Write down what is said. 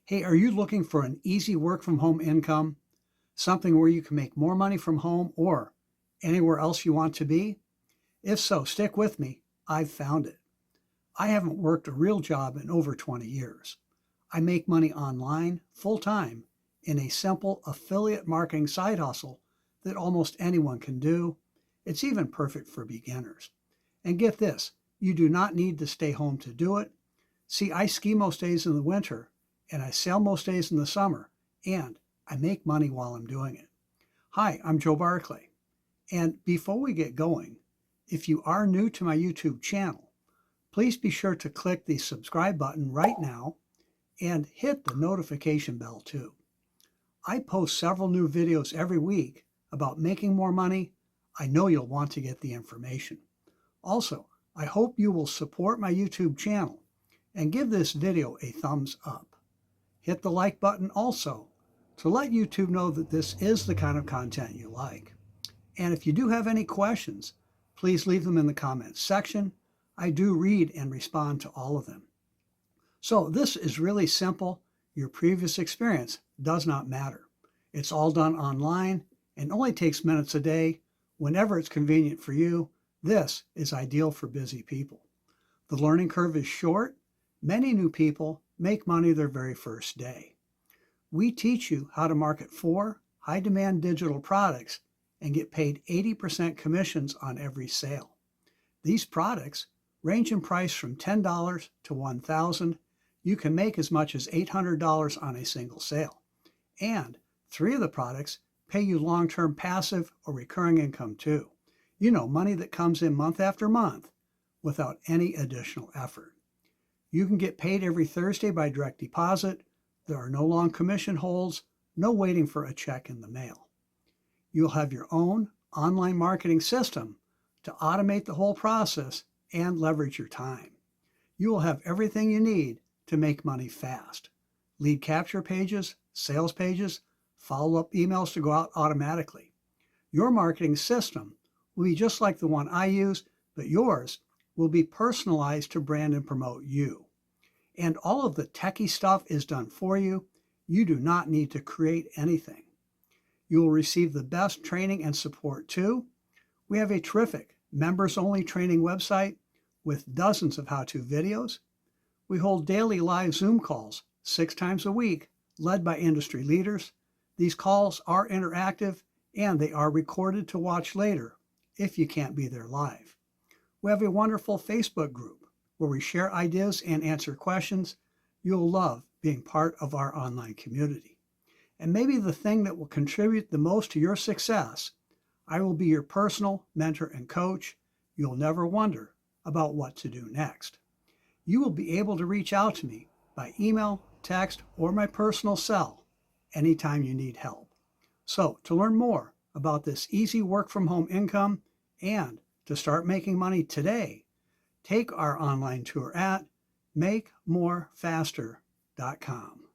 Hey, are you looking for an easy work from home income? Something where you can make more money from home or anywhere else you want to be? If so, stick with me. I've found it. I haven't worked a real job in over 20 years. I make money online, full time, in a simple affiliate marketing side hustle that almost anyone can do. It's even perfect for beginners. And get this, you do not need to stay home to do it. See, I ski most days in the winter and I sail most days in the summer, and I make money while I'm doing it. Hi, I'm Joe Barclay. And before we get going, if you are new to my YouTube channel, please be sure to click the subscribe button right now and hit the notification bell too. I post several new videos every week about making more money. I know you'll want to get the information. Also, I hope you will support my YouTube channel and give this video a thumbs up. Hit the like button also to let YouTube know that this is the kind of content you like. And if you do have any questions, please leave them in the comments section. I do read and respond to all of them. So this is really simple. Your previous experience does not matter. It's all done online and only takes minutes a day. Whenever it's convenient for you, this is ideal for busy people. The learning curve is short. Many new people make money their very first day. We teach you how to market 4 high-demand digital products and get paid 80% commissions on every sale. These products range in price from $10 to $1,000. You can make as much as $800 on a single sale. And 3 of the products pay you long-term passive or recurring income too. You know, money that comes in month after month without any additional effort. You can get paid every Thursday by direct deposit. There are no long commission holds, no waiting for a check in the mail. You'll have your own online marketing system to automate the whole process and leverage your time. You will have everything you need to make money fast. Lead capture pages, sales pages, follow-up emails to go out automatically. Your marketing system will be just like the one I use, but yours will be personalized to brand and promote you. And all of the techie stuff is done for you. You do not need to create anything. You will receive the best training and support too. We have a terrific members-only training website with dozens of how-to videos. We hold daily live Zoom calls 6 times a week, led by industry leaders. These calls are interactive and they are recorded to watch later if you can't be there live. We have a wonderful Facebook group where we share ideas and answer questions. You'll love being part of our online community. And maybe the thing that will contribute the most to your success, I will be your personal mentor and coach. You'll never wonder about what to do next. You will be able to reach out to me by email, text, or my personal cell anytime you need help. So to learn more about this easy work from home income and to start making money today, take our online tour at makemorefaster.com.